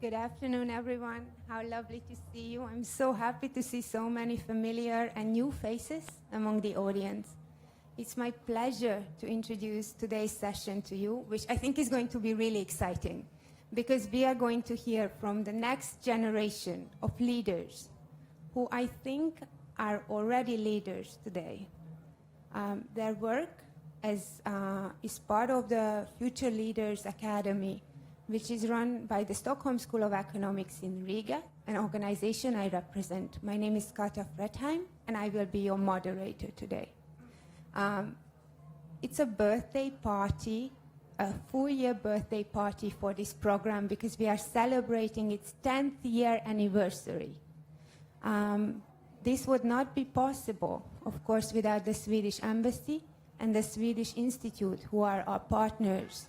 Good afternoon, everyone. How lovely to see you. I'm so happy to see so many familiar and new faces among the audience. It's my pleasure to introduce today's session to you, which I think is going to be really exciting, because we are going to hear from the next generation of leaders who I think are already leaders today. Their work is part of the Future Leaders Academy, which is run by the Stockholm School of Economics in Riga, an organization I represent. My name is Kata Fredheim, and I will be your moderator today. It's a birthday party, a full-year birthday party for this program, because we are celebrating its 10th year anniversary. This would not be possible, of course, without the Swedish Embassy and the Swedish Institute, who are our partners,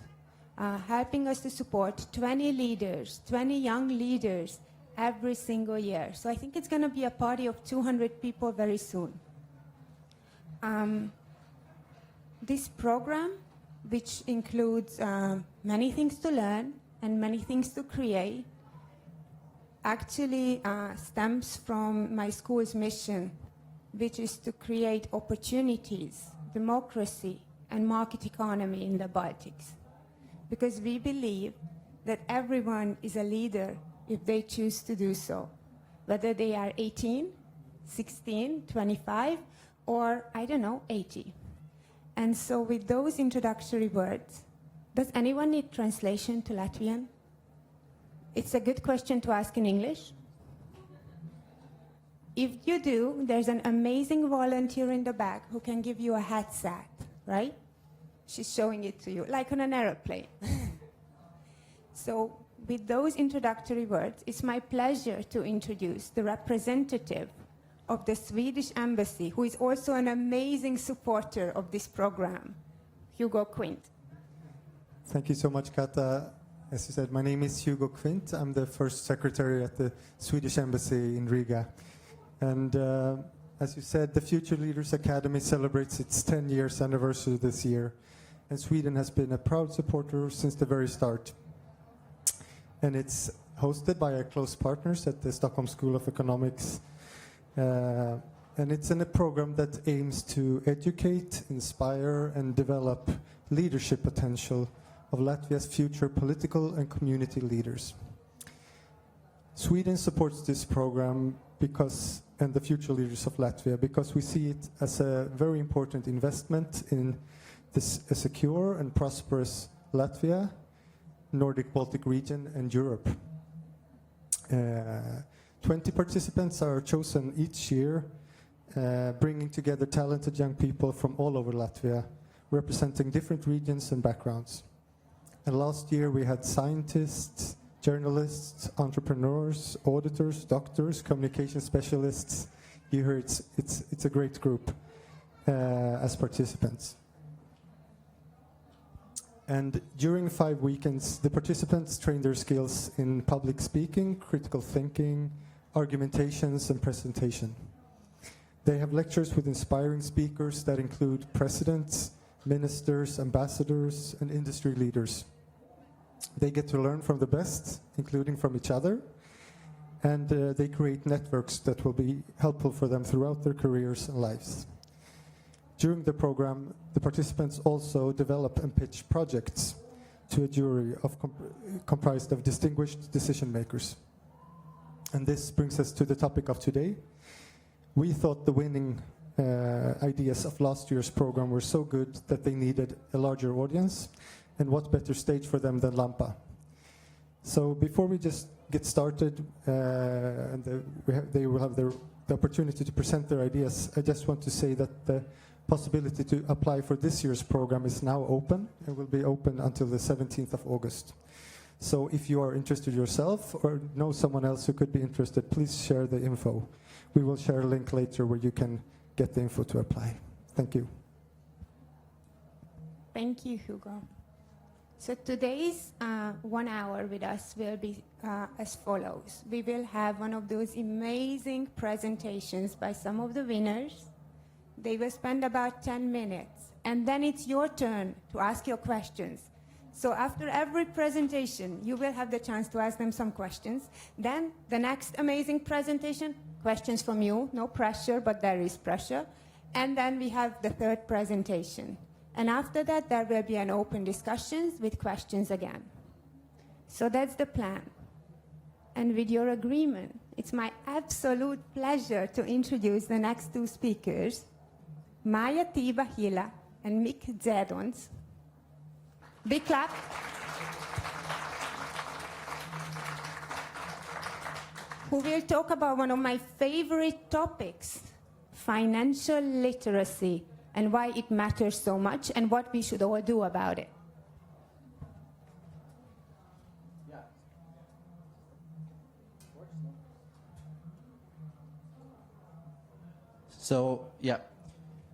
helping us to support 20 leaders, 20 young leaders every single year. So I think it's going to be a party of 200 people very soon. This program, which includes many things to learn and many things to create, actually stems from my school's mission, which is to create opportunities, democracy, and market economy in the Baltics. Because we believe that everyone is a leader if they choose to do so, whether they are 18, 16, 25, or, I don't know, 80. And so with those introductory words, does anyone need translation to Latvian? It's a good question to ask in English. If you do, there's an amazing volunteer in the back who can give you a headset, right? She's showing it to you, like on an aeroplane. So with those introductory words, it's my pleasure to introduce the representative of the Swedish Embassy, who is also an amazing supporter of this program, Hugo Quint. Thank you so much, Kata. As you said, my name is Hugo Quint. I'm the first secretary at the Swedish Embassy in Riga. And as you said, the Future Leaders Academy celebrates its 10 years anniversary this year. And Sweden has been a proud supporter since the very start. And it's hosted by our close partners at the Stockholm School of Economics. And it's in a program that aims to educate, inspire, and develop leadership potential of Latvia's future political and community leaders. Sweden supports this program and the future leaders of Latvia, because we see it as a very important investment in a secure and prosperous Latvia, Nordic-Baltic region, and Europe. 20 participants are chosen each year, bringing together talented young people from all over Latvia, representing different regions and backgrounds. And last year we had scientists, journalists, entrepreneurs, auditors, doctors, communication specialists. You heard it's a great group as participants. And during 5 weekends, the participants train their skills in public speaking, critical thinking, argumentations, and presentation. They have lectures with inspiring speakers that include presidents, ministers, ambassadors, and industry leaders. They get to learn from the best, including from each other, and they create networks that will be helpful for them throughout their careers and lives. During the program, the participants also develop and pitch projects to a jury comprised of distinguished decision makers. And this brings us to the topic of today. We thought the winning ideas of last year's program were so good that they needed a larger audience, and what better stage for them than Lampa. So before we just get started, they will have the opportunity to present their ideas, I just want to say that the possibility to apply for this year's program is now open and will be open until the 17th of August. So if you are interested yourself or know someone else who could be interested, please share the info. We will share a link later where you can get the info to apply. Thank you. Thank you, Hugo. So today's 1 hour with us will be as follows. We will have one of those amazing presentations by some of the winners. They will spend about 10 minutes, and then it's your turn to ask your questions. So after every presentation, you will have the chance to ask them some questions. Then the next amazing presentation, questions from you, no pressure, but there is pressure. And then we have the third presentation. And after that, there will be an open discussions with questions again. So that's the plan. And with your agreement, it's my absolute pleasure to introduce the next two speakers, Maya Tiba-Hila and Mick Zedons. Big clap. Who will talk about one of my favorite topics, financial literacy, and why it matters so much and what we should all do about it.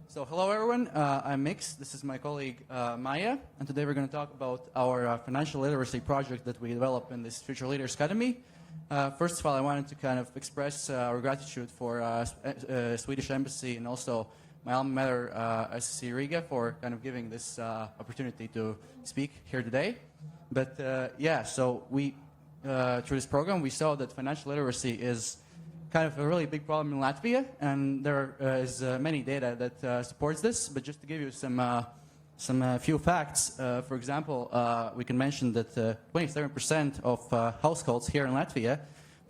So hello everyone, I'm Mix. This is my colleague Maya, and today we're going to talk about our financial literacy project that we developed in this Future Leaders Academy. First of all, I wanted to kind of express our gratitude for Swedish Embassy and also my alma mater, SSE Riga, for kind of giving this opportunity to speak here today. But so we, through this program, we saw that financial literacy is kind of a really big problem in Latvia, and there is many data that supports this. But just to give you some few facts, for example, we can mention that 27% of households here in Latvia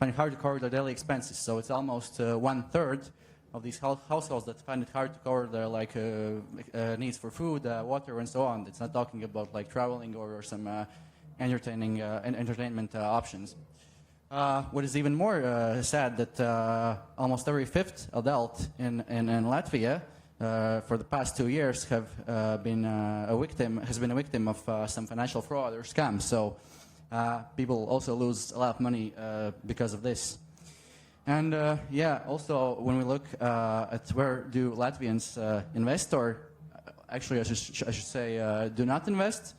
find it hard to cover their daily expenses. So it's almost 1/3 of these households that find it hard to cover their needs for food, water, and so on. It's not talking about like traveling or some entertainment options. What is even more sad that almost every fifth adult in Latvia for the past 2 years has been a victim of some financial fraud or scam. So people also lose a lot of money because of this. And also when we look at where do Latvians invest, or actually I should say do not invest,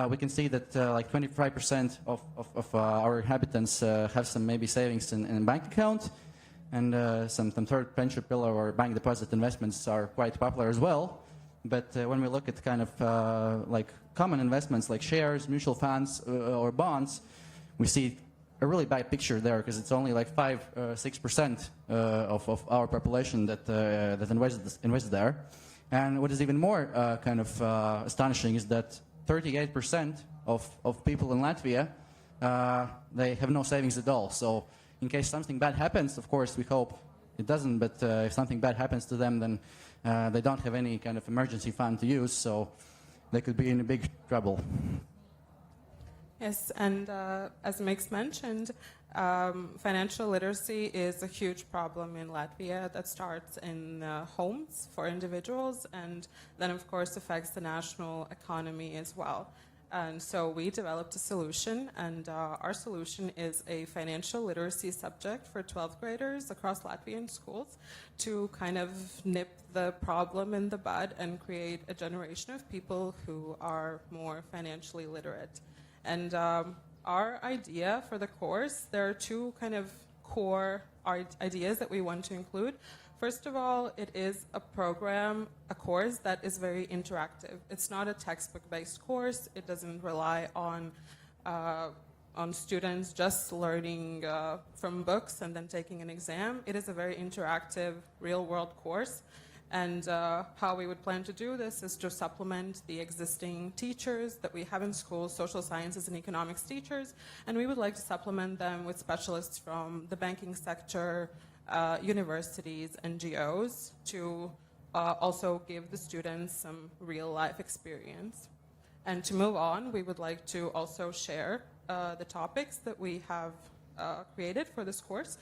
we can see that like 25% of our inhabitants have some maybe savings in a bank account, and some third pension pillar or bank deposit investments are quite popular as well. But when we look at kind of like common investments like shares, mutual funds, or bonds, we see a really bad picture there, because it's only like 5-6% of our population that invests there. And what is even more kind of astonishing is that 38% of people in Latvia, they have no savings at all. So in case something bad happens, of course, we hope it doesn't, but if something bad happens to them, then they don't have any kind of emergency fund to use, so they could be in a big trouble. Yes, and as Mix mentioned, financial literacy is a huge problem in Latvia that starts in homes for individuals, and then of course affects the national economy as well. And so we developed a solution, and our solution is a financial literacy subject for 12th graders across Latvian schools to kind of nip the problem in the bud and create a generation of people who are more financially literate. And our idea for the course, there are two kind of core ideas that we want to include. First of all, it is a program, a course that is very interactive. It's not a textbook-based course. It doesn't rely on students just learning from books and then taking an exam. It is a very interactive, real-world course. And how we would plan to do this is to supplement the existing teachers that we have in schools, social sciences and economics teachers, and we would like to supplement them with specialists from the banking sector, universities, NGOs, to also give the students some real-life experience. And to move on, we would like to also share the topics that we have created for this course.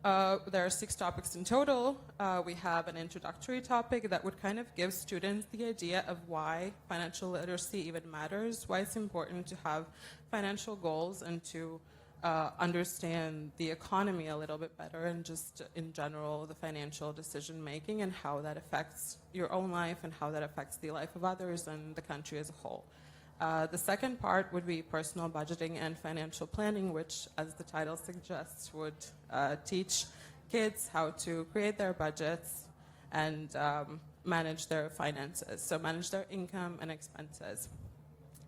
There are 6 topics in total. We have an introductory topic that would kind of give students the idea of why financial literacy even matters, why it's important to have financial goals and to understand the economy a little bit better, and just in general the financial decision making and how that affects your own life and how that affects the life of others and the country as a whole. The second part would be personal budgeting and financial planning, which, as the title suggests, would teach kids how to create their budgets and manage their finances, so manage their income and expenses.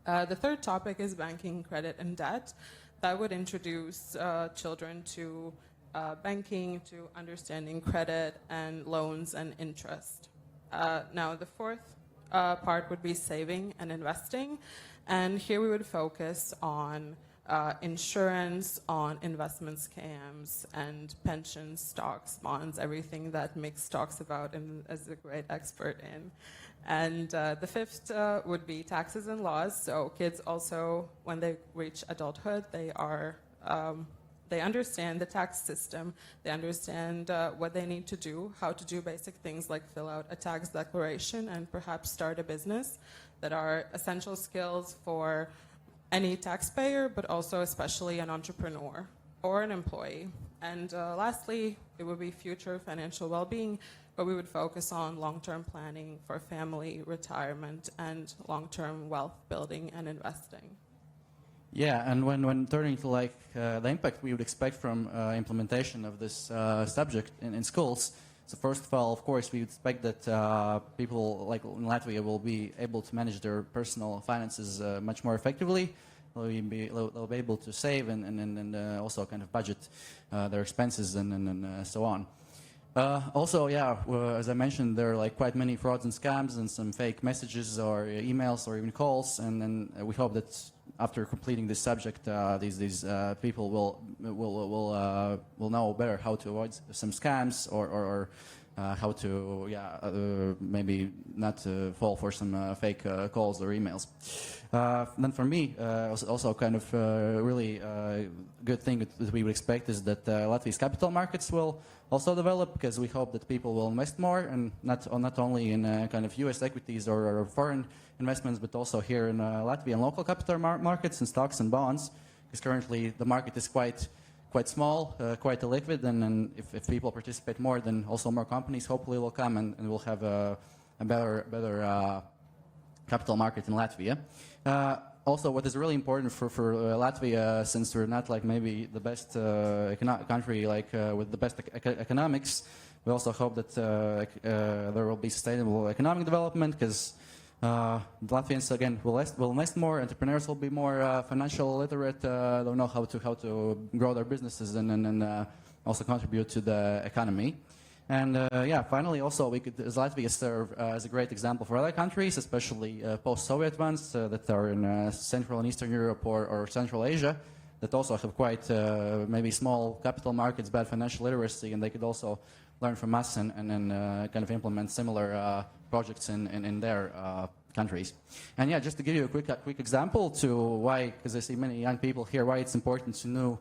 The third topic is banking, credit, and debt. That would introduce children to banking, to understanding credit and loans and interest. Now, the fourth part would be saving and investing. And here we would focus on insurance, on investment scams, and pensions, stocks, bonds, everything that Mix talks about and is a great expert in. And the fifth would be taxes and laws. So kids also, when they reach adulthood, they understand the tax system. They understand what they need to do, how to do basic things like fill out a tax declaration and perhaps start a business, that are essential skills for any taxpayer, but also especially an entrepreneur or an employee. And lastly, it would be future financial well-being, where we would focus on long-term planning for family, retirement, and long-term wealth building and investing. Yeah, and when turning to like the impact we would expect from implementation of this subject in schools, so first of all, of course, we would expect that people like in Latvia will be able to manage their personal finances much more effectively. They'll be able to save and also kind of budget their expenses and so on. Also, yeah, as I mentioned, there are like quite many frauds and scams and some fake messages or emails or even calls, and then we hope that after completing this subject, these people will know better how to avoid some scams or how to maybe not fall for some fake calls or emails. Then for me, also kind of really good thing that we would expect is that Latvia's capital markets will also develop, because we hope that people will invest more, and not only in kind of U.S. equities or foreign investments, but also here in Latvian local capital markets and stocks and bonds, because currently the market is quite small, quite illiquid, and if people participate more, then also more companies hopefully will come, and we'll have a better capital market in Latvia. Also, what is really important for Latvia, since we're not like maybe the best country like with the best economics, we also hope that there will be sustainable economic development, because the Latvians again will invest more, entrepreneurs will be more financial literate, they'll know how to grow their businesses and also contribute to the economy. And yeah, finally, also we could, as Latvia, serve as a great example for other countries, especially post-Soviet ones that are in Central and Eastern Europe or Central Asia, that also have quite maybe small capital markets, bad financial literacy, and they could also learn from us and kind of implement similar projects in their countries. And yeah, just to give you a quick example to why, because I see many young people here, why it's important to know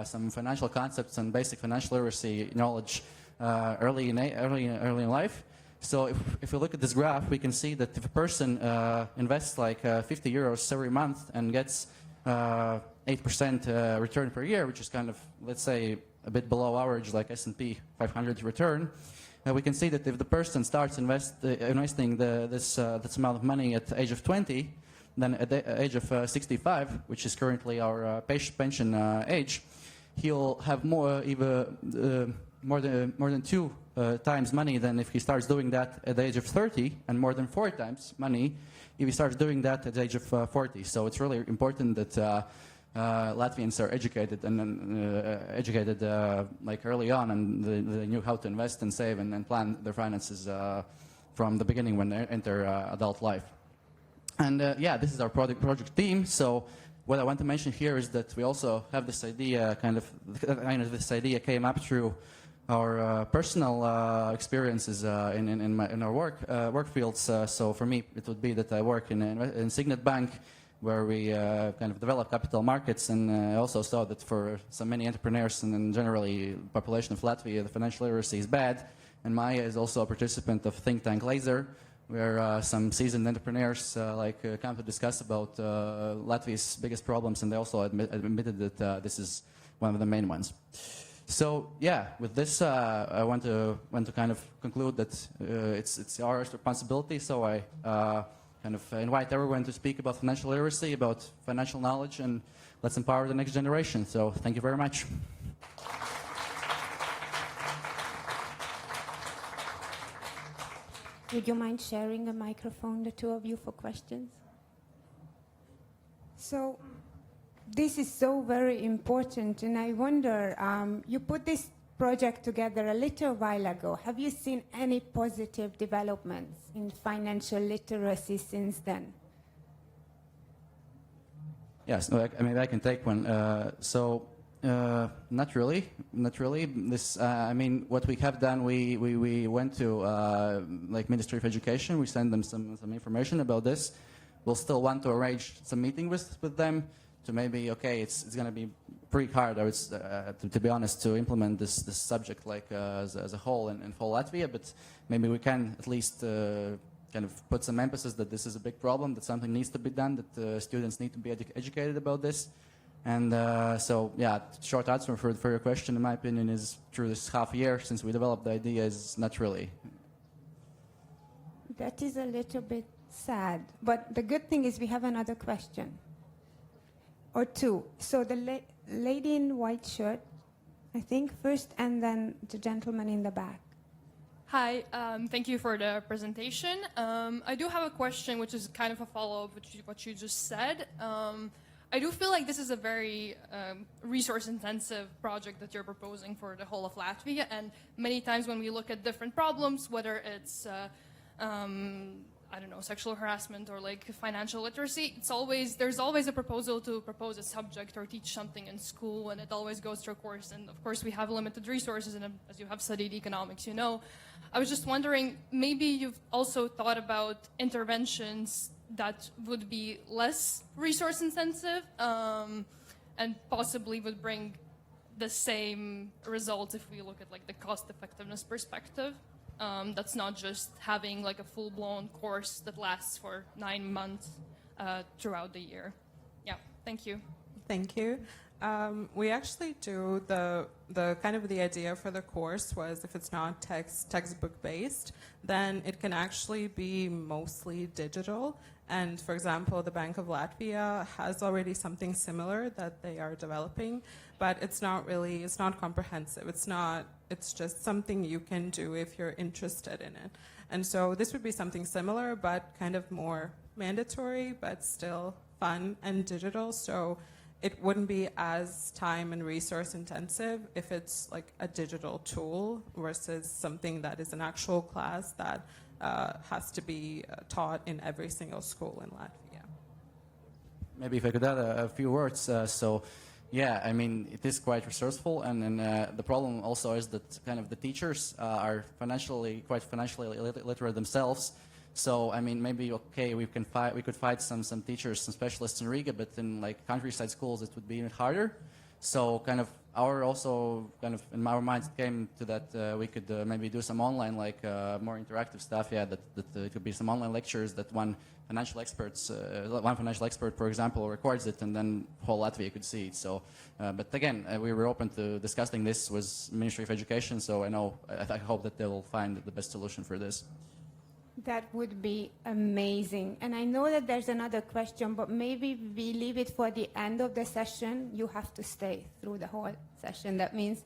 some financial concepts and basic financial literacy knowledge early in life. So if we look at this graph, we can see that if a person invests like 50 euros every month and gets 8% return per year, which is kind of, let's say, a bit below average, like S&P 500 return, we can see that if the person starts investing this amount of money at the age of 20, then at the age of 65, which is currently our pension age, he'll have more than 2 times money than if he starts doing that at the age of 30, and more than 4 times money if he starts doing that at the age of 40. So it's really important that Latvians are educated like early on, and they knew how to invest and save and plan their finances from the beginning when they enter adult life. And yeah, this is our project team. So what I want to mention here is that we also have this idea, this idea came up through our personal experiences in our work fields. So for me, it would be that I work in Signet Bank, where we kind of develop capital markets, and I also saw that for so many entrepreneurs and generally the population of Latvia, the financial literacy is bad. And Maya is also a participant of think tank Laser, where some seasoned entrepreneurs come to discuss about Latvia's biggest problems, and they also admitted that this is one of the main ones. So yeah, with this, I want to kind of conclude that it's our responsibility. So I kind of invite everyone to speak about financial literacy, about financial knowledge, and let's empower the next generation. So thank you very much. Would you mind sharing a microphone, the two of you, for questions? So this is so very important, and I wonder, you put this project together a little while ago. Have you seen any positive developments in financial literacy since then? Yes, no, maybe I can take one. Not really. This, I mean, what we have done, we went to like Ministry of Education. We sent them some information about this. We'll still want to arrange some meeting with them to maybe, okay, it's going to be pretty hard, I would, to be honest, to implement this subject like as a whole in whole Latvia, but maybe we can at least kind of put some emphasis that this is a big problem, that something needs to be done, that students need to be educated about this. And so, yeah, short answer for your question, in my opinion, is through this half year since we developed the idea is not really. That is a little bit sad, but the good thing is we have another question. Or two. So the lady in white shirt, I think first, and then the gentleman in the back. Hi, thank you for the presentation. I do have a question, which is kind of a follow-up to what you just said. I do feel like this is a very resource-intensive project that you're proposing for the whole of Latvia, and many times when we look at different problems, whether it's I don't know, sexual harassment or like financial literacy, there's always a proposal to propose a subject or teach something in school, and it always goes through a course. And of course, we have limited resources, and as you have studied economics, you know. I was just wondering, maybe you've also thought about interventions that would be less resource intensive and possibly would bring the same results if we look at like the cost effectiveness perspective. That's not just having like a full-blown course that lasts for 9 months throughout the year. Yeah, thank you. Thank you. We actually do the kind of the idea for the course was if it's not textbook based, then it can actually be mostly digital. And for example, the Bank of Latvia has already something similar that they are developing, but it's not comprehensive. It's just something you can do if you're interested in it. And so this would be something similar, but kind of more mandatory, but still fun and digital. So it wouldn't be as time and resource intensive if it's like a digital tool versus something that is an actual class that has to be taught in every single school in Latvia. Maybe if I could add a few words. Yeah, I mean, it is quite resourceful, and the problem also is that kind of the teachers are quite financially literate themselves. So, I mean, maybe, okay, we could find some teachers, some specialists in Riga, but in like countryside schools it would be even harder. So kind of in our minds came to that we could maybe do some online, like more interactive stuff, yeah, that it could be some online lectures that one financial expert, for example, records it, and then whole Latvia could see it. So, but again, we were open to discussing this with Ministry of Education, so I hope that they will find the best solution for this. That would be amazing. And I know that there's another question, but maybe we leave it for the end of the session. You have to stay through the whole session. That means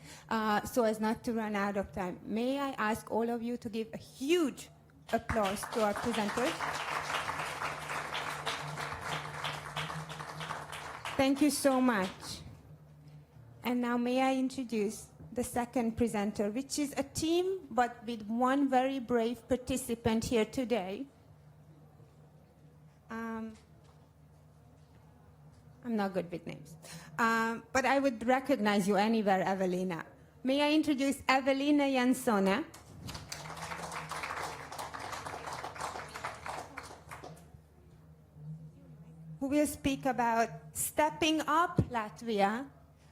so as not to run out of time. May I ask all of you to give a huge applause to our presenters? Thank you so much. And now may I introduce the second presenter, which is a team, but with one very brave participant here today. I'm not good with names, but I would recognize you anywhere, Evelina. May I introduce Evelina Jansone, who will speak about Stepping Up Latvia,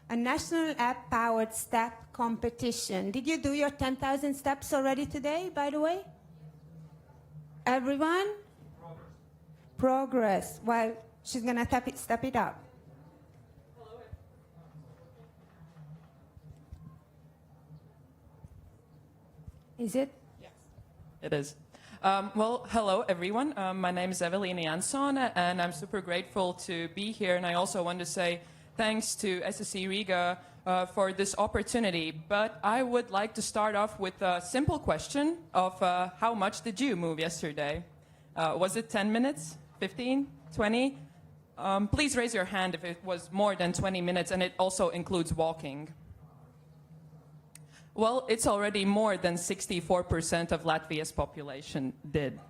a national app-powered step competition. Did you do your 10,000 steps already today, by the way? Everyone? Progress. Well, she's going to step it up. Is it? Yes, it is. Well, hello, everyone. My name is Evelina Jansone, and I'm super grateful to be here. And I also want to say thanks to SSE Riga for this opportunity. But I would like to start off with a simple question of how much did you move yesterday? Was it 10 minutes, 15, 20? Please raise your hand if it was more than 20 minutes and it also includes walking. Well, it's already more than 64% of Latvia's population did.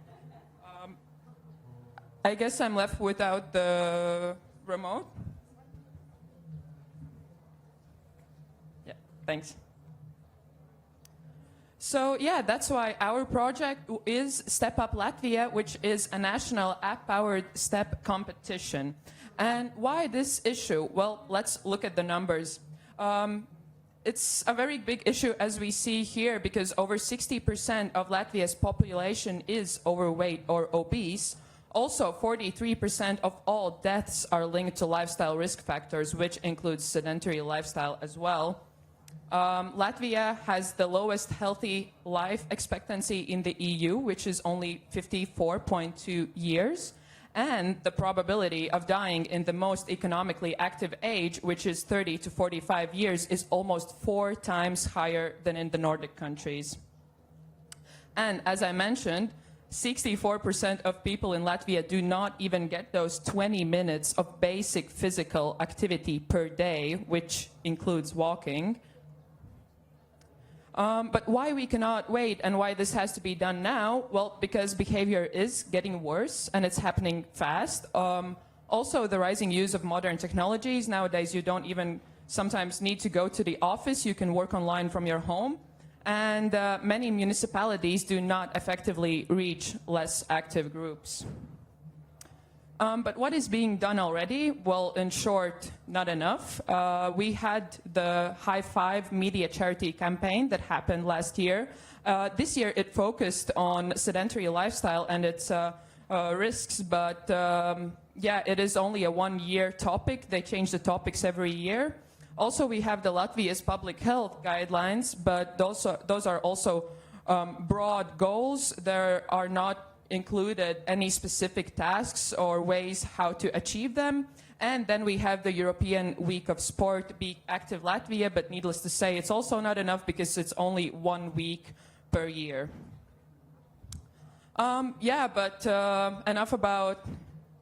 I guess I'm left without the remote. Yeah, thanks. So yeah, that's why our project is Step Up Latvia, which is a national app-powered STEP competition. And why this issue? Well, let's look at the numbers. It's a very big issue, as we see here, because over 60% of Latvia's population is overweight or obese. Also, 43% of all deaths are linked to lifestyle risk factors, which includes sedentary lifestyle as well. Latvia has the lowest healthy life expectancy in the EU, which is only 54.2 years. And the probability of dying in the most economically active age, which is 30 to 45 years, is almost 4 times higher than in the Nordic countries. And as I mentioned, 64% of people in Latvia do not even get those 20 minutes of basic physical activity per day, which includes walking. But why we cannot wait and why this has to be done now? Well, because behavior is getting worse and it's happening fast. Also, the rising use of modern technologies. Nowadays, you don't even sometimes need to go to the office. You can work online from your home. And many municipalities do not effectively reach less active groups. But what is being done already? Well, in short, not enough. We had the High Five media charity campaign that happened last year. This year it focused on sedentary lifestyle and its risks, but yeah, it is only a one-year topic. They change the topics every year. Also, we have the Latvia's public health guidelines, but those are also broad goals. There are not included any specific tasks or ways how to achieve them. And then we have the European Week of Sport, Be Active Latvia, but needless to say, it's also not enough because it's only 1 week per year. Yeah, but enough about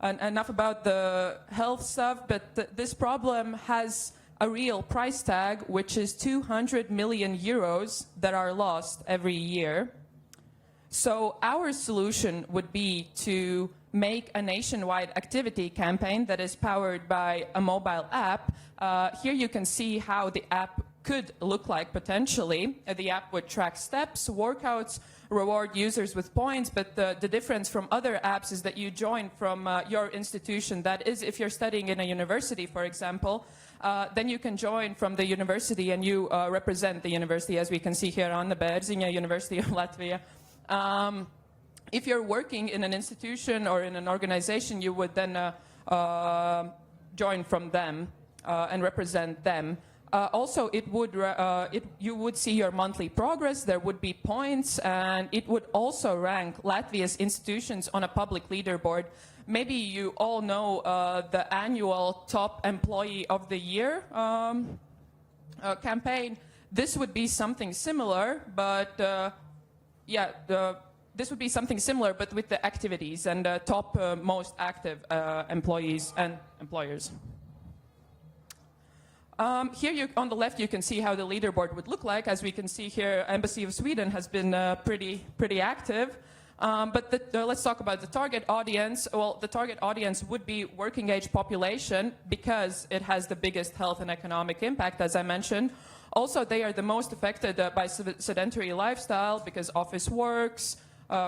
the health stuff, but this problem has a real price tag, which is 200 million euros that are lost every year. So our solution would be to make a nationwide activity campaign that is powered by a mobile app. Here you can see how the app could look like potentially. The app would track steps, workouts, reward users with points, but the difference from other apps is that you join from your institution. That is, if you're studying in a university, for example, then you can join from the university and you represent the university, as we can see here on the Viņi University of Latvia. If you're working in an institution or in an organization, you would then join from them and represent them. Also, you would see your monthly progress, there would be points, and it would also rank Latvia's institutions on a public leaderboard. Maybe you all know the annual Top Employee of the Year campaign. This would be something similar, but this would be something similar, but with the activities and the top most active employees and employers. Here on the left, you can see how the leaderboard would look like. As we can see here, Embassy of Sweden has been pretty active. But let's talk about the target audience. Well, the target audience would be working age population because it has the biggest health and economic impact, as I mentioned. Also, they are the most affected by sedentary lifestyle because office works,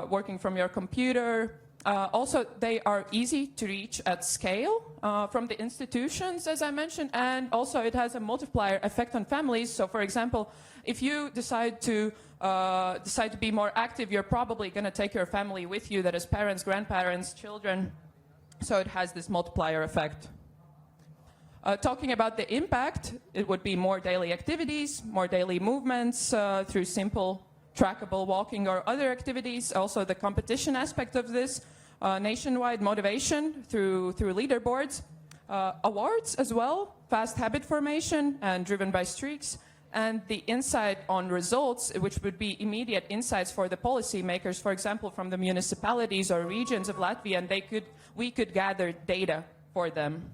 working from your computer. Also, they are easy to reach at scale from the institutions, as I mentioned, and also it has a multiplier effect on families. So, for example, if you decide to be more active, you're probably going to take your family with you, that is parents, grandparents, children. So it has this multiplier effect. Talking about the impact, it would be more daily activities, more daily movements through simple trackable walking or other activities. Also the competition aspect of this, nationwide motivation through leaderboards, awards as well, fast habit formation and driven by streaks, and the insight on results, which would be immediate insights for the policymakers, for example, from the municipalities or regions of Latvia, and we could gather data for them.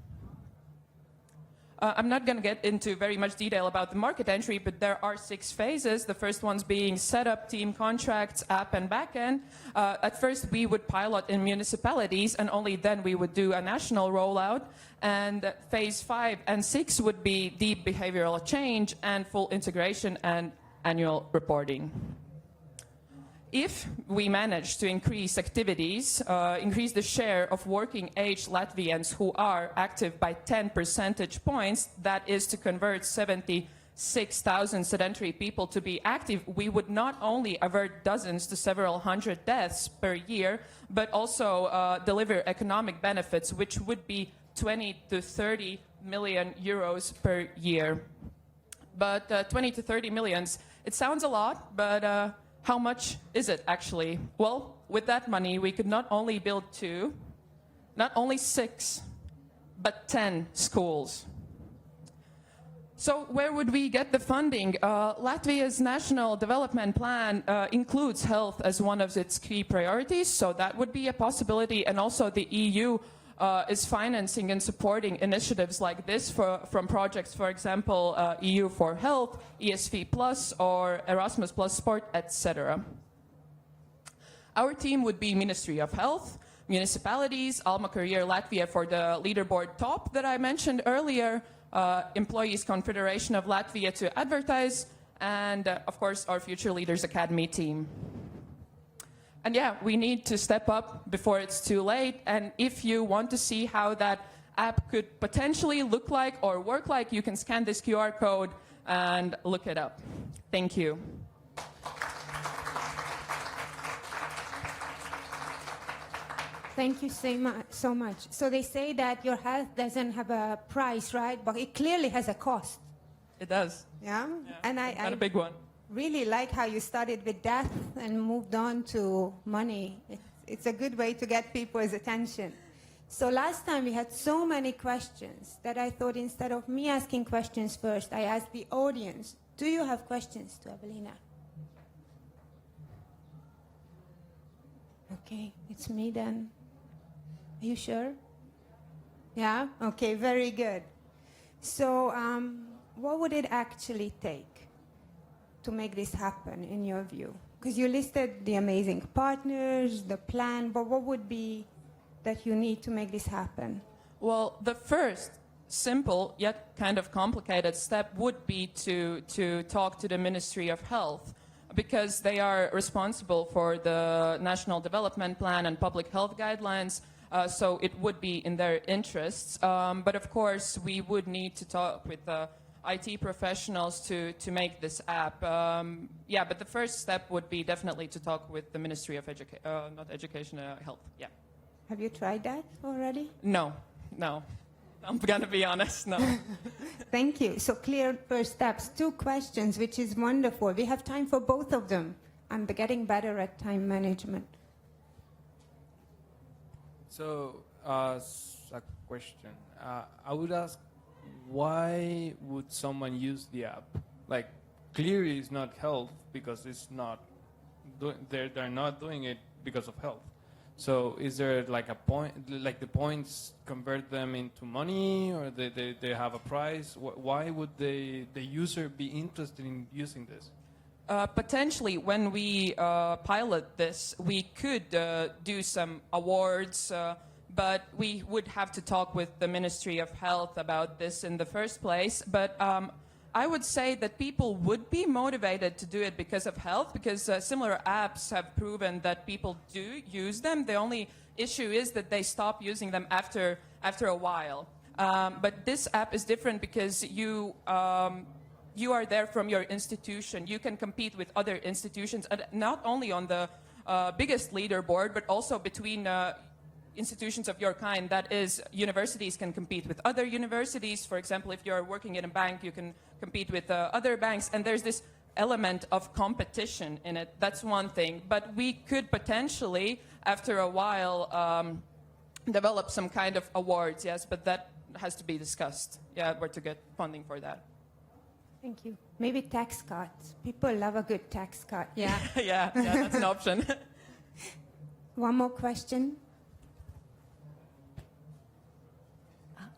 I'm not going to get into very much detail about the market entry, but there are 6 phases. The first ones being setup, team contracts, app, and backend. At first, we would pilot in municipalities, and only then we would do a national rollout. And phase 5 and 6 would be deep behavioral change and full integration and annual reporting. If we manage to increase activities, increase the share of working age Latvians who are active by 10 percentage points, that is to convert 76,000 sedentary people to be active, we would not only avert dozens to several hundred deaths per year, but also deliver economic benefits, which would be 20 to 30 million euros per year. But 20 to 30 millions, it sounds a lot, but how much is it actually? Well, with that money, we could not only build 2, not only 6, but 10 schools. So where would we get the funding? Latvia's National Development Plan includes health as one of its key priorities, so that would be a possibility. And also the EU is financing and supporting initiatives like this from projects, for example, EU for Health, ESV Plus, or Erasmus Plus Sport, etc. Our team would be Ministry of Health, municipalities, Alma Career Latvia for the leaderboard top that I mentioned earlier, Employees Confederation of Latvia to advertise, and of course our Future Leaders Academy team. And yeah, we need to step up before it's too late. And if you want to see how that app could potentially look like or work like, you can scan this QR code and look it up. Thank you. Thank you so much. So they say that your health doesn't have a price, right? But it clearly has a cost. It does. Yeah? And Not a big one. Really like how you started with death and moved on to money. It's a good way to get people's attention. So last time we had so many questions that I thought instead of me asking questions first, I asked the audience, do you have questions to Evelina? Okay, it's me then. Are you sure? Yeah? Okay, very good. So what would it actually take to make this happen, in your view? Because you listed the amazing partners, the plan, but what would be that you need to make this happen? Well, the first simple yet kind of complicated step would be to talk to the Ministry of Health, because they are responsible for the National Development Plan and public health guidelines, so it would be in their interests. But of course, we would need to talk with IT professionals to make this app. Yeah, but the first step would be definitely to talk with the Ministry of Health. Yeah. Have you tried that already? No. I'm gonna be honest, no. Thank you. So clear first steps. 2 questions, which is wonderful. We have time for both of them. I'm getting better at time management. So, a question. I would ask, why would someone use the app? Like, clearly it's not health because it's not, they're not doing it because of health. So is there like a point, like the points convert them into money, or they have a price? Why would the user be interested in using this? Potentially, when we pilot this, we could do some awards, but we would have to talk with the Ministry of Health about this in the first place. But I would say that people would be motivated to do it because of health, because similar apps have proven that people do use them. The only issue is that they stop using them after a while. But this app is different because you are there from your institution. You can compete with other institutions, not only on the biggest leaderboard, but also between institutions of your kind. That is, universities can compete with other universities. For example, if you're working in a bank, you can compete with other banks. And there's this element of competition in it. That's one thing. But we could potentially, after a while, develop some kind of awards, yes, but that has to be discussed, yeah, where to get funding for that. Thank you. Maybe tax cuts. People love a good tax cut. Yeah. yeah, that's an option. One more question.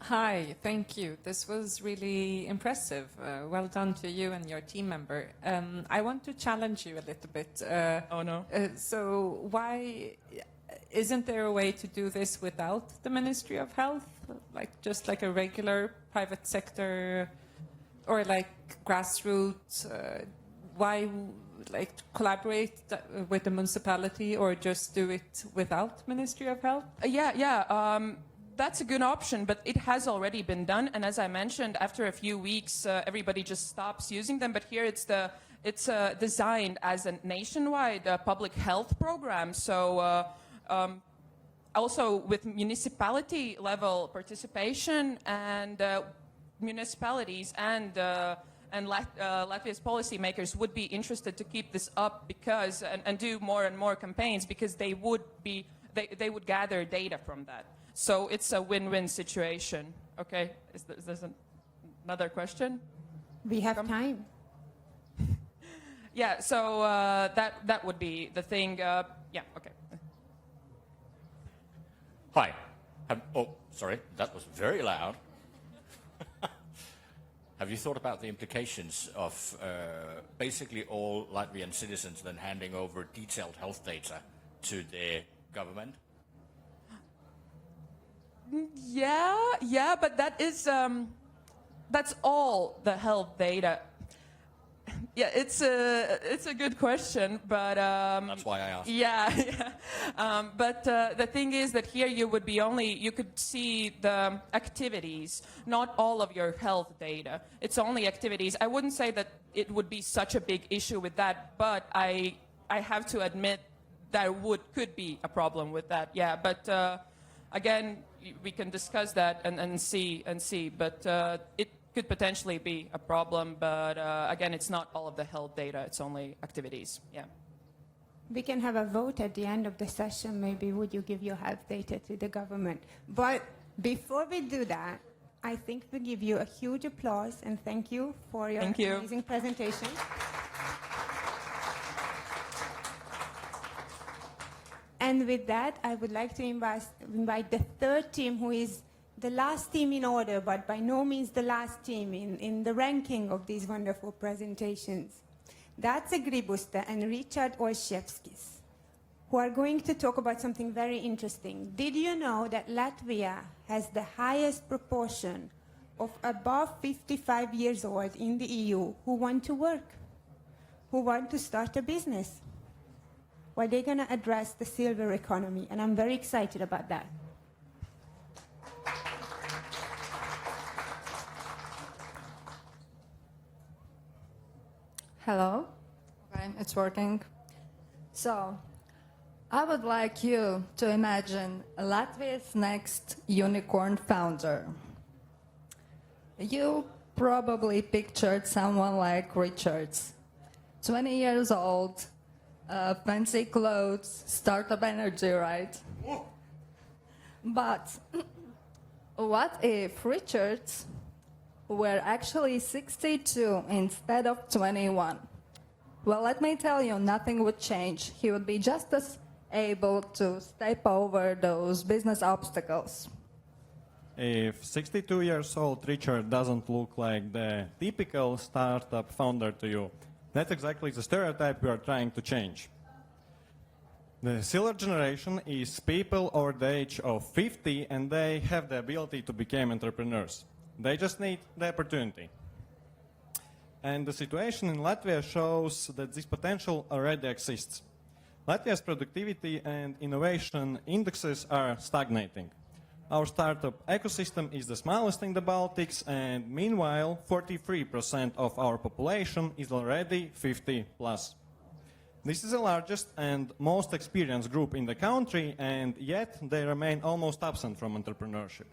Hi, thank you. This was really impressive. Well done to you and your team member. I want to challenge you a little bit. Oh, no. So why isn't there a way to do this without the Ministry of Health? Like just like a regular private sector or like grassroots? Why like collaborate with the municipality or just do it without Ministry of Health? That's a good option, but it has already been done. And as I mentioned, after a few weeks, everybody just stops using them. But here it's designed as a nationwide public health program. So also with municipality level participation and municipalities and Latvia's policymakers would be interested to keep this up because and do more and more campaigns because they would gather data from that. So it's a win-win situation. Okay, is there another question? We have time. Yeah, so that would be the thing. Yeah, okay. Hi. Oh, sorry, that was very loud. Have you thought about the implications of basically all Latvian citizens then handing over detailed health data to their government? Yeah, but that is that's all the health data. Yeah, it's a good question, but that's why I asked. Yeah. But the thing is that here you could see the activities, not all of your health data. It's only activities. I wouldn't say that it would be such a big issue with that, but I have to admit there could be a problem with that. Yeah, but again, we can discuss that and see. But it could potentially be a problem. But again, it's not all of the health data. It's only activities. Yeah. We can have a vote at the end of the session. Maybe would you give your health data to the government? But before we do that, I think we give you a huge applause and thank you for your amazing presentation. And with that, I would like to invite the third team, who is the last team in order, but by no means the last team in the ranking of these wonderful presentations. That's Gribusta and Richard Olszewskis, who are going to talk about something very interesting. Did you know that Latvia has the highest proportion of above 55 years old in the EU who want to work, who want to start a business? Well, they're going to address the silver economy, and I'm very excited about that. Hello. Okay, it's working. So, I would like you to imagine Latvia's next unicorn founder. You probably pictured someone like Richards, 20 years old, fancy clothes, startup energy, right? But what if Richards were actually 62 instead of 21? Well, let me tell you, nothing would change. He would be just as able to step over those business obstacles. If 62 years old Richard doesn't look like the typical startup founder to you, that's exactly the stereotype we are trying to change. The silver generation is people over the age of 50 and they have the ability to become entrepreneurs. They just need the opportunity. And the situation in Latvia shows that this potential already exists. Latvia's productivity and innovation indexes are stagnating. Our startup ecosystem is the smallest in the Baltics, and meanwhile, 43% of our population is already 50 plus. This is the largest and most experienced group in the country, and yet they remain almost absent from entrepreneurship.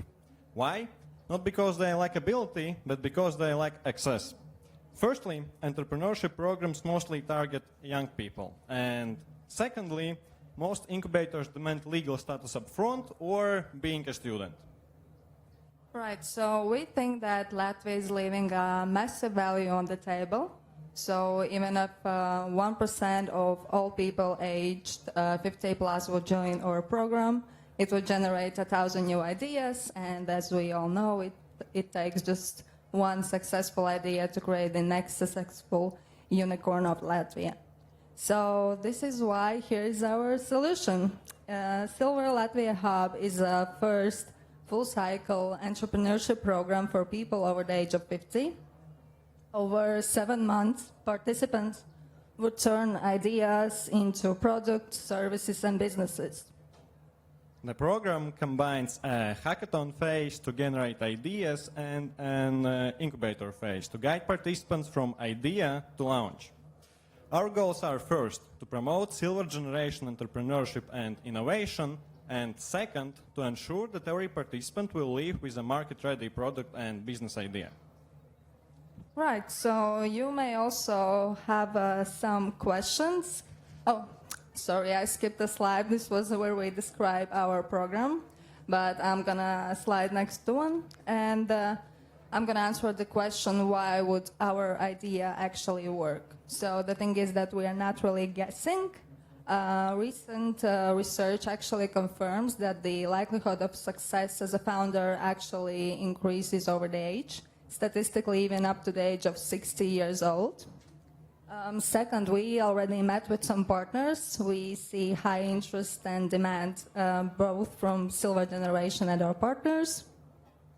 Why? Not because they lack ability, but because they lack access. Firstly, entrepreneurship programs mostly target young people, and secondly, most incubators demand legal status up front or being a student. Right, so we think that Latvia is leaving a massive value on the table. So even if 1% of all people aged 50 plus will join our program, It would generate 1,000 new ideas, and as we all know, it takes just one successful idea to create the next successful unicorn of Latvia. So this is why here is our solution. Silver Latvia Hub is a first full-cycle entrepreneurship program for people over the age of 50. Over 7 months, participants would turn ideas into products, services, and businesses. The program combines a hackathon phase to generate ideas and an incubator phase to guide participants from idea to launch. Our goals are first, to promote silver generation entrepreneurship and innovation, and second, to ensure that every participant will leave with a market-ready product and business idea. Right, so you may also have some questions. Oh, sorry, I skipped a slide. This was where we describe our program, but I'm gonna slide next to one, and I'm gonna answer the question, why would our idea actually work? So the thing is that we are not really guessing. Recent research actually confirms that the likelihood of success as a founder actually increases over the age, statistically even up to the age of 60 years old. Second, we already met with some partners. We see high interest and demand both from Silver Generation and our partners.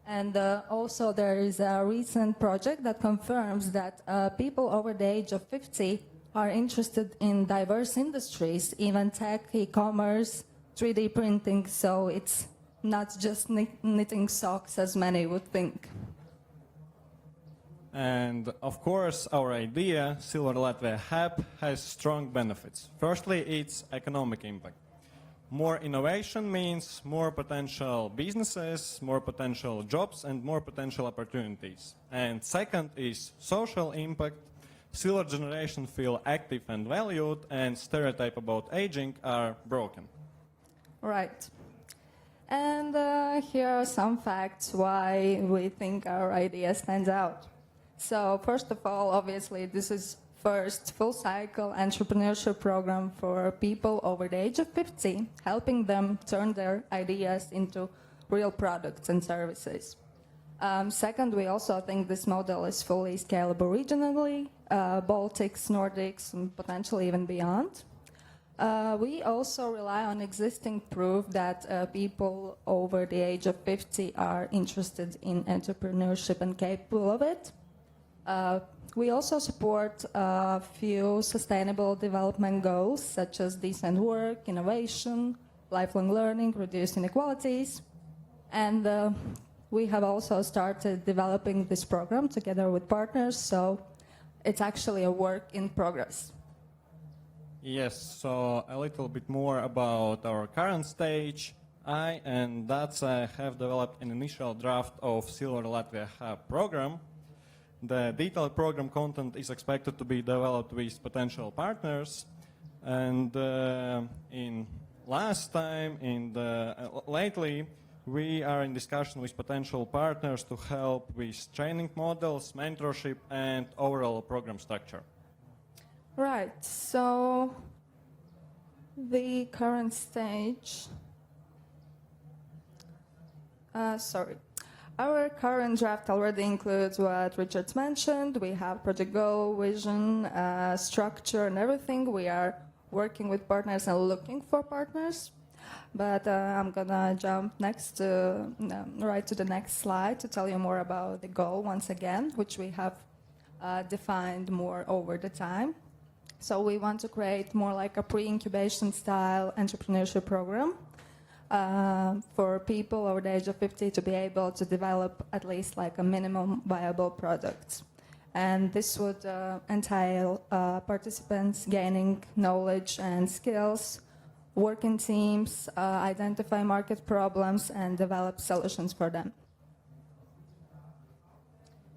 And also there is a recent project that confirms that people over the age of 50 are interested in diverse industries, even tech, e-commerce, 3D printing, so it's not just knitting socks as many would think. And of course, our idea, Silver Latvia Hub, has strong benefits. Firstly, it's economic impact. More innovation means more potential businesses, more potential jobs, and more potential opportunities. And second is social impact. Silver generation feel active and valued, and stereotypes about aging are broken. Right. And here are some facts why we think our idea stands out. So first of all, obviously, this is first full-cycle entrepreneurship program for people over the age of 50, helping them turn their ideas into real products and services. Second, we also think this model is fully scalable regionally, Baltics, Nordics, and potentially even beyond. We also rely on existing proof that people over the age of 50 are interested in entrepreneurship and capable of it. We also support a few sustainable development goals, such as decent work, innovation, lifelong learning, reduced inequalities. And we have also started developing this program together with partners, so it's actually a work in progress. Yes, so a little bit more about our current stage. I and Dace have developed an initial draft of Silver Latvia Hub program. The detailed program content is expected to be developed with potential partners, and lately we are in discussion with potential partners to help with training models, mentorship, and overall program structure. Right, so the current stage, Our current draft already includes what Richard mentioned. We have project goal, vision, structure, and everything. We are working with partners and looking for partners. But I'm gonna jump right to the next slide to tell you more about the goal once again, which we have defined more over the time. So we want to create more like a pre-incubation style entrepreneurship program. For people over the age of 50 to be able to develop at least like a minimum viable product. And this would entail participants gaining knowledge and skills, work in teams, identify market problems, and develop solutions for them.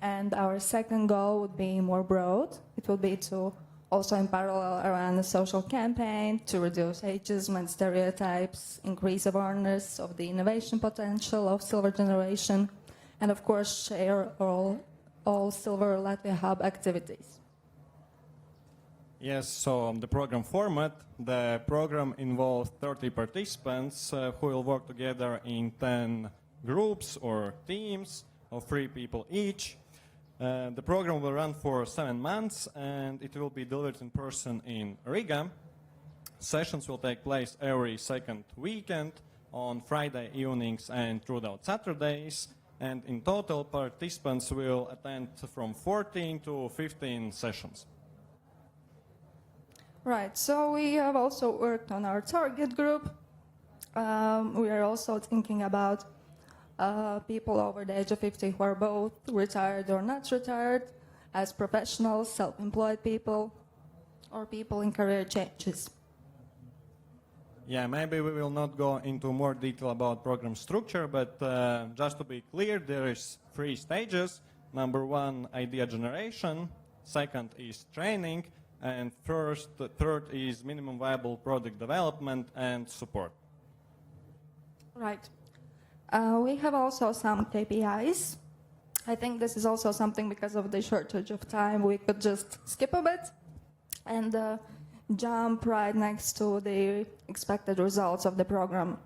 And our second goal would be more broad. It will be to also in parallel around a social campaign to reduce ageism and stereotypes, increase awareness of the innovation potential of Silver Generation, and of course share all Silver Latvia Hub activities. Yes, so the program format, the program involves 30 participants who will work together in 10 groups or teams of 3 people each. The program will run for 7 months and it will be delivered in person in Riga. Sessions will take place every second weekend on Friday evenings and throughout Saturdays. And in total, participants will attend from 14 to 15 sessions. Right, so we have also worked on our target group. We are also thinking about people over the age of 50 who are both retired or not retired, as professionals, self-employed people, or people in career changes. Yeah, maybe we will not go into more detail about program structure, but just to be clear, there is 3 stages. Number 1, idea generation. Second is training. And third is minimum viable product development and support. Right. We have also some KPIs. I think this is also something, because of the shortage of time, we could just skip a bit and jump right next to the expected results of the program.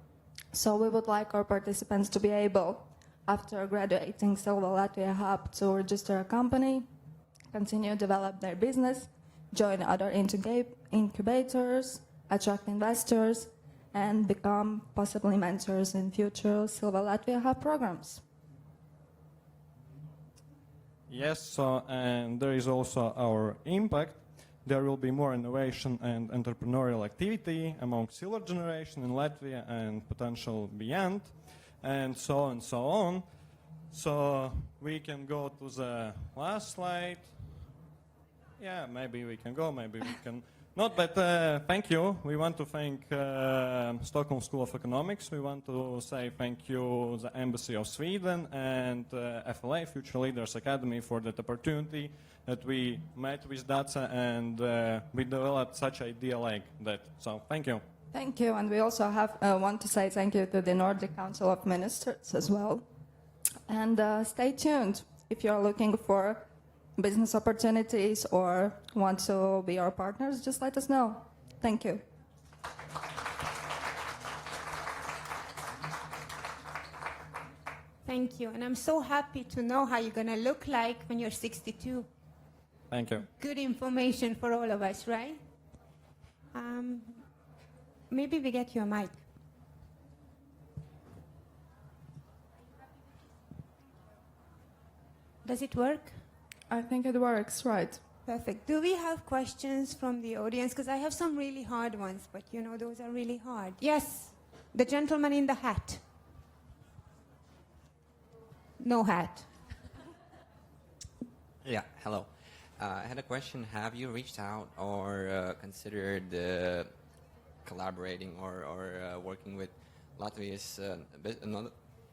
So we would like our participants to be able, after graduating Silva Latvia Hub, to register a company, continue to develop their business, join other incubators, attract investors, and become possibly mentors in future Silva Latvia Hub programs. Yes, so, and there is also our impact. There will be more innovation and entrepreneurial activity among silver generation in Latvia and potential beyond, and so on and so on. So we can go to the last slide. Yeah, maybe we can go, maybe we can not, but thank you. We want to thank Stockholm School of Economics. We want to say thank you the Embassy of Sweden and FLA, Future Leaders Academy, for that opportunity that we met with DATSA and we developed such idea like that. So thank you. Thank you, and we also want to say thank you to the Nordic Council of Ministers as well. And stay tuned if you're looking for business opportunities or want to be our partners, just let us know. Thank you. Thank you. And I'm so happy to know how you're going to look like when you're 62. Thank you. Good information for all of us, right? Maybe we get you a mic. Does it work? I think it works, right. Perfect. Do we have questions from the audience? Because I have some really hard ones, but you know, those are really hard. Yes, the gentleman in the hat. No hat. Yeah, hello. I had a question. Have you reached out or considered collaborating or working with Latvia's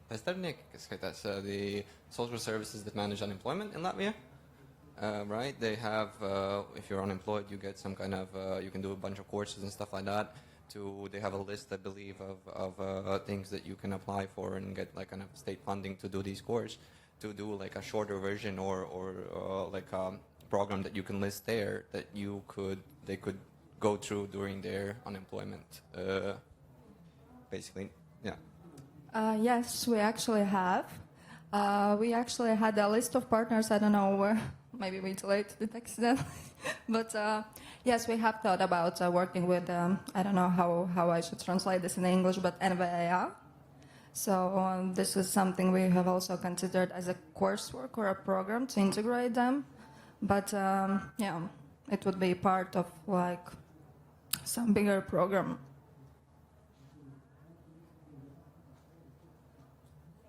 the social services that manage unemployment in Latvia? Right? They have, if you're unemployed, you get some kind of, you can do a bunch of courses and stuff like that. They have a list, I believe, of things that you can apply for and get like kind of state funding to do these courses, to do like a shorter version or like a program that you can list there that they could go through during their unemployment. Basically, yeah. Yes, we actually have. We actually had a list of partners. I don't know where. Maybe we delayed the text then. But yes, we have thought about working with, I don't know how I should translate this in English, but NVA. So this is something we have also considered as a coursework or a program to integrate them. But yeah, it would be part of like some bigger program.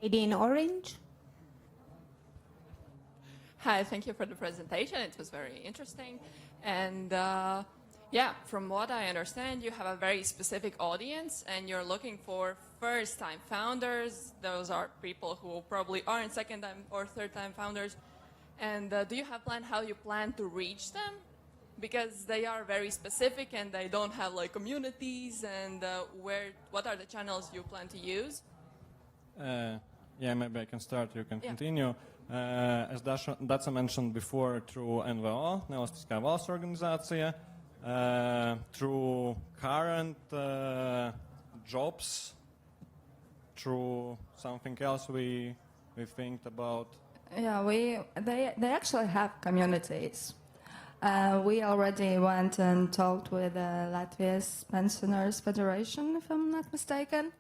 Lady in orange. Hi, thank you for the presentation. It was very interesting. And yeah, from what I understand, you have a very specific audience and you're looking for first-time founders. Those are people who probably aren't second-time or third-time founders. And do you have a plan how you plan to reach them? Because they are very specific and they don't have like communities, and what are the channels you plan to use? Yeah, maybe I can start, you can continue. As Daca mentioned before, through NVO, Nevalstiskā valsts organizācija, through current jobs, through something else we think about? Yeah, they actually have communities. We already went and talked with Latvia's Pensioners Federation, if I'm not mistaken,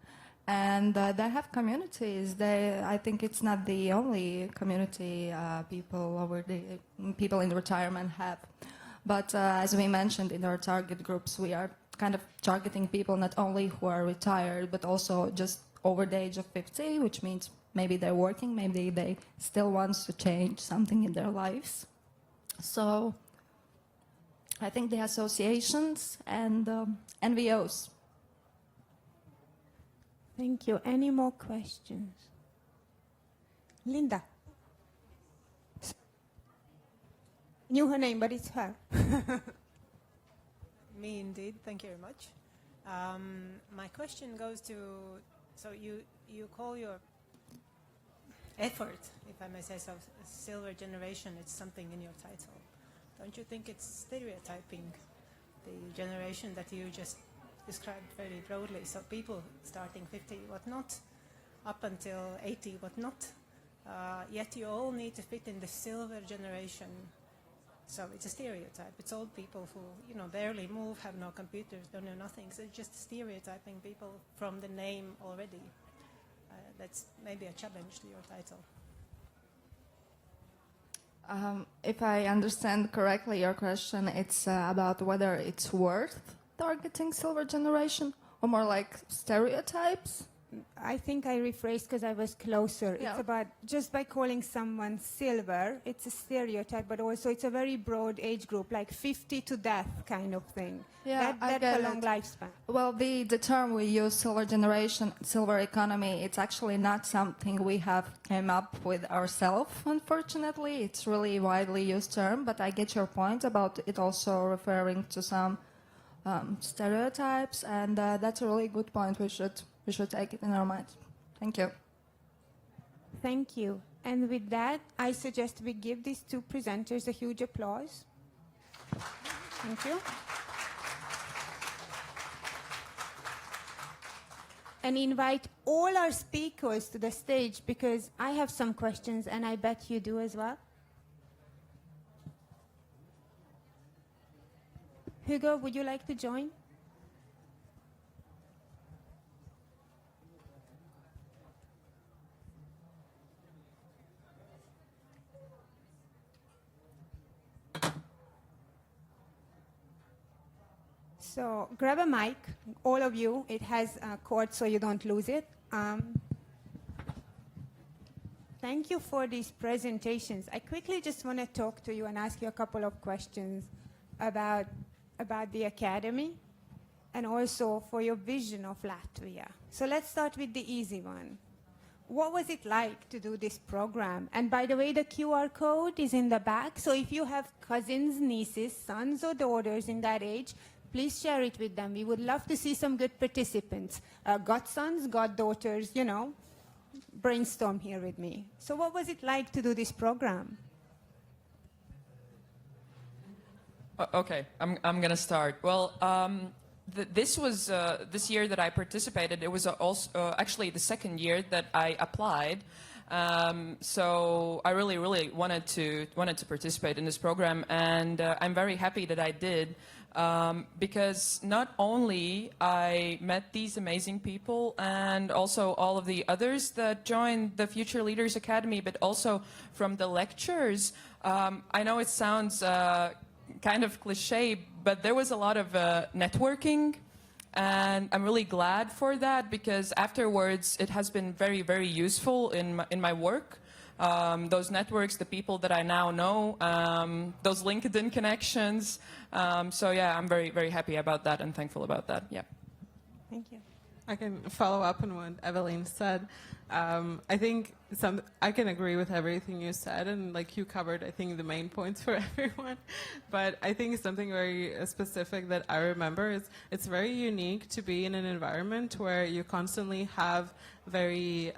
and they have communities. I think it's not the only community people in retirement have, but as we mentioned in our target groups, we are kind of targeting people not only who are retired, but also just over the age of 50, which means maybe they're working, maybe they still want to change something in their lives. So I think the associations and NVOs. Thank you. Any more questions? Linda. Knew her name, but it's her. Me indeed. Thank you very much. My question goes to, so you call your effort, if I may say so, silver generation, it's something in your title. Don't you think it's stereotyping the generation that you just described very broadly? So people starting 50, whatnot, up until 80, whatnot, yet you all need to fit in the silver generation. So it's a stereotype. It's old people who, barely move, have no computers, don't know nothing. So it's just stereotyping people from the name already. That's maybe a challenge to your title. If I understand correctly your question, it's about whether it's worth targeting silver generation or more like stereotypes? I think I rephrased because I was closer. Yeah. It's about just by calling someone silver, it's a stereotype, but also it's a very broad age group, like 50 to death kind of thing. Yeah, I That's get a long it. lifespan. Well, the term we use, silver generation, silver economy, it's actually not something we have came up with ourselves, unfortunately. It's really a widely used term, but I get your point about it also referring to some stereotypes, and that's a really good point. We should take it in our minds. Thank you. Thank you. And with that, I suggest we give these two presenters a huge applause. Thank you. And invite all our speakers to the stage because I have some questions and I bet you do as well. Hugo, would you like to join? So grab a mic, all of you. It has a cord so you don't lose it. Thank you for these presentations. I quickly just want to talk to you and ask you a couple of questions about the academy and also for your vision of Latvia. So let's start with the easy one. What was it like to do this program? And by the way, the QR code is in the back. So if you have cousins, nieces, sons or daughters in that age, please share it with them. We would love to see some good participants. Godsons, goddaughters, brainstorm here with me. So what was it like to do this program? Okay, I'm going to start. Well, this was this year that I participated. It was also actually the second year that I applied. So I really wanted to participate in this program, and I'm very happy that I did. Because not only I met these amazing people and also all of the others that joined the Future Leaders Academy, but also from the lectures. I know it sounds kind of cliche, but there was a lot of networking, and I'm really glad for that because afterwards it has been very, very useful in my work. Those networks, the people that I now know, those LinkedIn connections. So yeah, I'm very, very happy about that and thankful about that. Yeah. Thank you. I can follow up on what Evelyn said. I think I can agree with everything you said, and you covered, I think, the main points for everyone. But I think something very specific that I remember is it's very unique to be in an environment where you constantly have very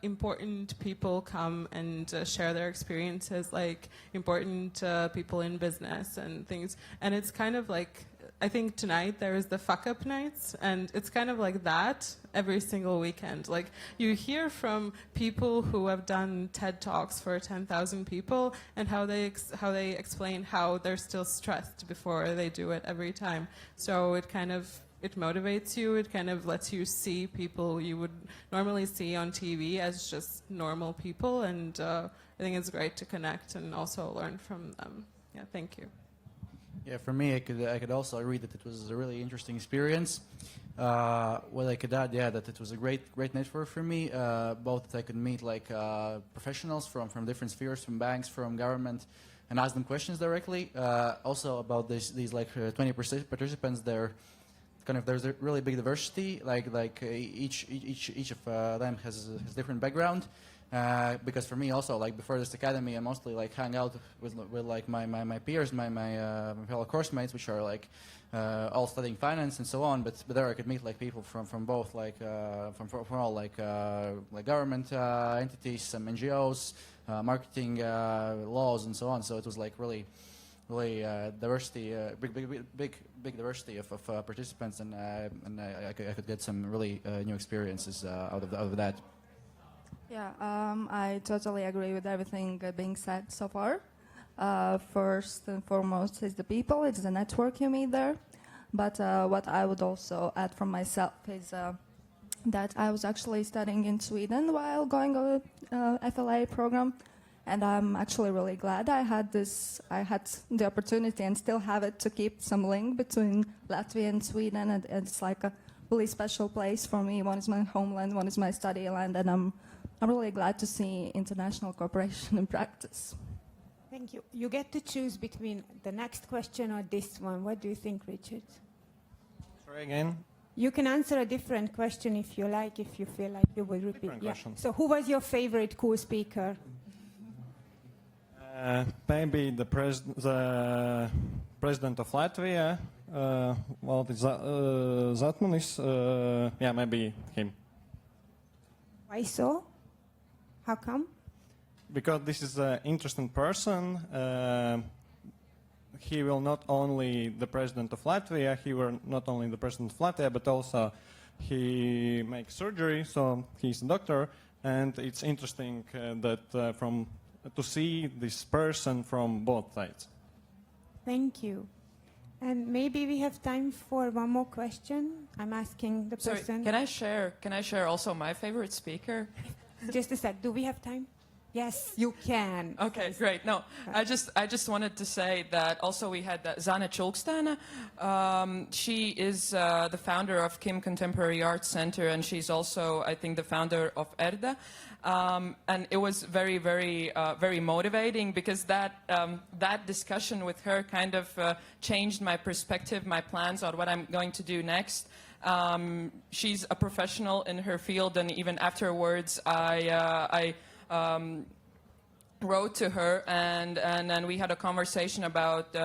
important people come and share their experiences, like important people in business and things. And it's kind of like I think tonight there is the fuck up nights, and it's kind of like that every single weekend. Like, you hear from people who have done TED Talks for 10,000 people and how they explain how they're still stressed before they do it every time. So it motivates you. It kind of lets you see people you would normally see on TV as just normal people, and I think it's great to connect and also learn from them. Yeah, thank you. Yeah, for me, I could also agree that it was a really interesting experience. What I could add, that it was a great network for me. Both that I could meet professionals from different spheres, from banks, from government, and ask them questions directly. Also about these 20 participants, there's a really big diversity. Each of them has different background. Because for me also, before this academy, I mostly hang out with my peers, my fellow course mates, which are all studying finance and so on. But there I could meet people from both from all government entities, some NGOs, marketing, laws, and so on. So it was really diversity, big diversity of participants, and I could get some really new experiences out of that. Yeah, I totally agree with everything being said so far. First and foremost is the people, it's the network you meet there. But what I would also add from myself is that I was actually studying in Sweden while going on a FLA program. And I'm actually really glad I had the opportunity and still have it to keep some link between Latvia and Sweden. And it's like a really special place for me. One is my homeland, one is my study land, and I'm really glad to see international cooperation in practice. Thank you. You get to choose between the next question or this one. What do you think, Richard? Sorry again? You can answer a different question if you like, if you feel like you will repeat. Different question. So who was your favorite co-speaker? Maybe the president of Latvia, Valdis Zatmanis. Maybe him. Why so? How come? Because this is an interesting person. He will not only the president of Latvia, he will not only the president of Latvia, but also he makes surgery, so he's a doctor, and it's interesting to see this person from both sides. Thank you. And maybe we have time for one more question. I'm asking the person. Sorry, can I share also my favorite speaker? Just a sec. Do we have time? Yes, you can. Okay, great. No, I just wanted to say that also we had Zane Čulkstēne. She is the founder of Kim Contemporary Arts Center, and she's also, I think, the founder of ERDA. And it was very, very, very motivating because that discussion with her kind of changed my perspective, my plans on what I'm going to do next. She's a professional in her field, and even afterwards, I wrote to her, and then we had a conversation about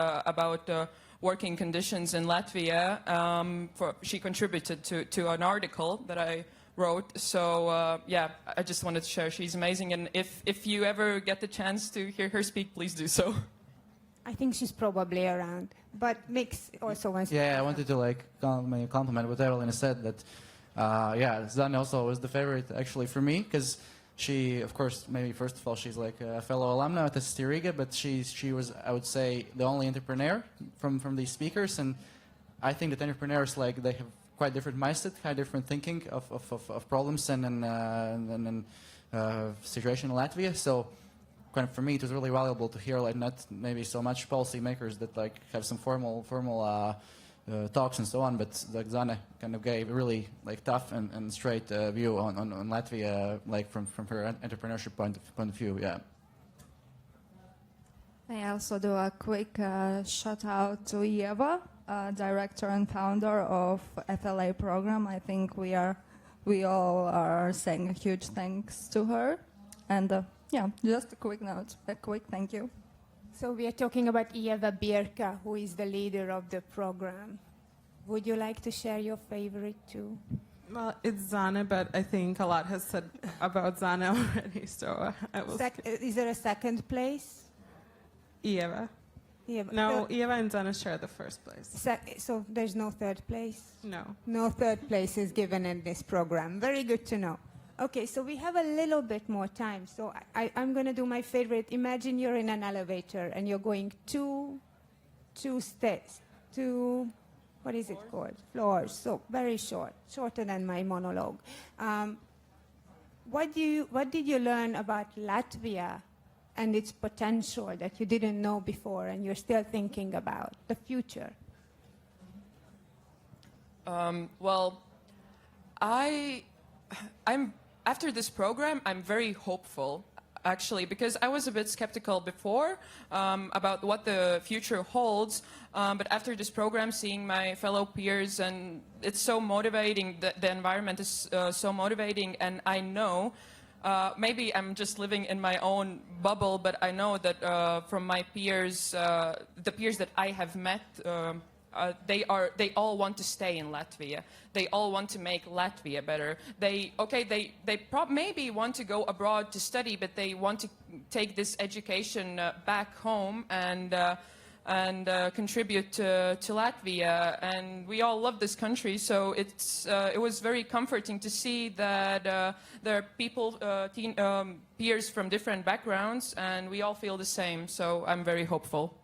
working conditions in Latvia. She contributed to an article that I wrote. So I just wanted to share. She's amazing, and if you ever get the chance to hear her speak, please do so. I think she's probably around. But Mix also wants to... Yeah, I wanted to compliment what Evelina said, that Zane also was the favorite actually for me, because she, of course, maybe first of all, she's a fellow alumna at SSE Riga, but she was, I would say, the only entrepreneur from these speakers, and I think that entrepreneurs, they have quite different mindset, quite different thinking of problems and situation in Latvia. So, kind of for me, it was really valuable to hear not maybe so much policy makers that have some formal talks and so on, but Zane kind of gave a really tough and straight view on Latvia, from her entrepreneurship point of view. Yeah. I also do a quick shout out to Eva, director and founder of FLA program. I think we all are saying a huge thanks to her. And just a quick note, a quick thank you. So we are talking about Eva Bierka, who is the leader of the program. Would you like to share your favorite too? Well, it's Zane, but I think a lot has said about Zane already, so I will... Is there a second place? Eva. Yeah, but No, Eva and Dana share the first place. so there's no third place? No. No third place is given in this program. Very good to know. Okay, so we have a little bit more time. So I'm going to do my favorite. Imagine you're in an elevator and you're going two steps, what is it called? Floors. So very short, shorter than my monologue. What did you learn about Latvia and its potential that you didn't know before and you're still thinking about the future? Well, after this program, I'm very hopeful, actually, because I was a bit skeptical before about what the future holds. But after this program, seeing my fellow peers, and it's so motivating, the environment is so motivating, and I know, maybe I'm just living in my own bubble, but I know that from my peers, the peers that I have met, they all want to stay in Latvia. They all want to make Latvia better. They maybe want to go abroad to study, but they want to take this education back home and contribute to Latvia. And we all love this country, so it was very comforting to see that there are people, peers from different backgrounds, and we all feel the same. So I'm very hopeful.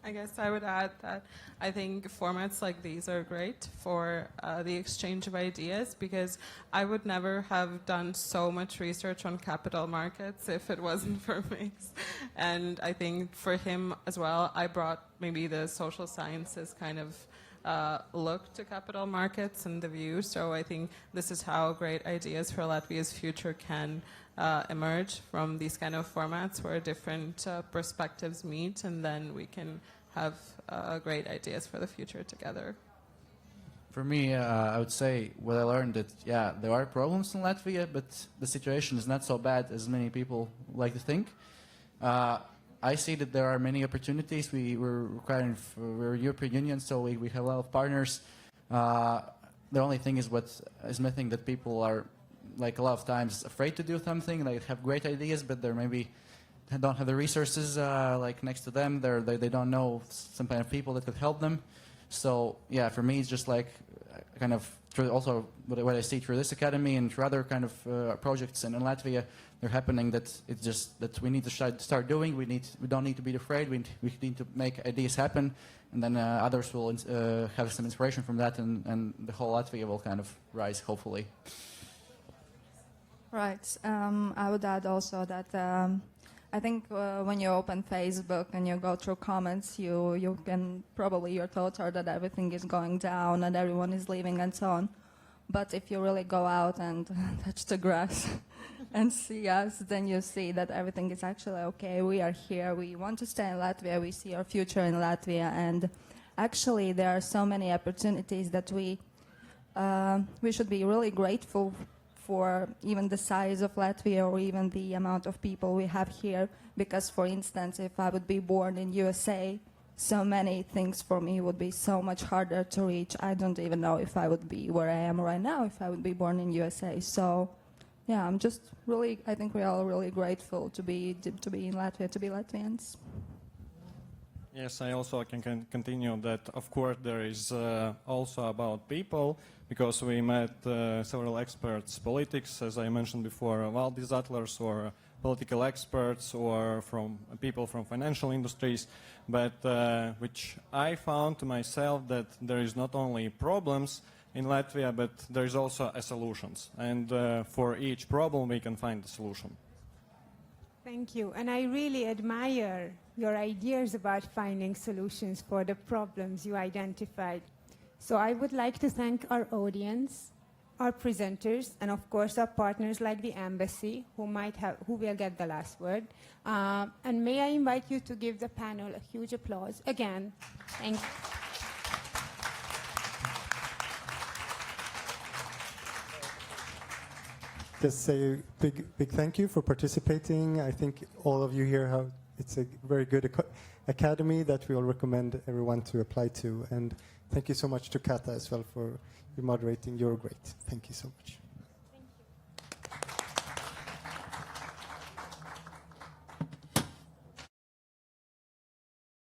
I guess I would add that I think formats like these are great for the exchange of ideas, because I would never have done so much research on capital markets if it wasn't for Mix. And I think for him as well, I brought maybe the social sciences kind of look to capital markets and the view. So I think this is how great ideas for Latvia's future can emerge from these kind of formats where different perspectives meet, and then we can have great ideas for the future together. For me, I would say what I learned that, yeah, there are problems in Latvia, but the situation is not so bad as many people like to think. I see that there are many opportunities. We're a European Union, so we have a lot of partners. The only thing is what is missing, that people are, like, a lot of times afraid to do something. They have great ideas, but they're maybe don't have the resources like next to them. They don't know some kind of people that could help them. So yeah, for me it's just like kind of also what I see through this academy and through other kind of projects in Latvia, they're happening, that it's just that we need to start doing. We don't need to be afraid. We need to make ideas happen, and then others will have some inspiration from that, and the whole Latvia will kind of rise, hopefully. Right. I would add also that I think when you open Facebook and you go through comments, you can probably, your thoughts are that everything is going down and everyone is leaving and so on. But if you really go out and touch the grass and see us, then you see that everything is actually okay. We are here. We want to stay in Latvia. We see our future in Latvia. And actually, there are so many opportunities that we should be really grateful for, even the size of Latvia or even the amount of people we have here. Because, for instance, if I would be born in USA, so many things for me would be so much harder to reach. I don't even know if I would be where I am right now if I would be born in USA. So, yeah, I'm just really, I think we're all really grateful to be in Latvia, to be Latvians. Yes, I also can continue that. Of course, there is also about people, because we met several experts, politics, as I mentioned before, Valdis Zatlers, or political experts, or from people from financial industries, but which I found to myself that there is not only problems in Latvia, but there is also solutions, and for each problem we can find a solution. Thank you. And I really admire your ideas about finding solutions for the problems you identified. So I would like to thank our audience, our presenters, and of course our partners like the embassy, who will get the last word. And may I invite you to give the panel a huge applause again. Thank you. Just say a big thank you for participating. I think all of you here it's a very good academy that we all recommend everyone to apply to. And thank you so much to Kata as well for moderating. You're great. Thank you so much.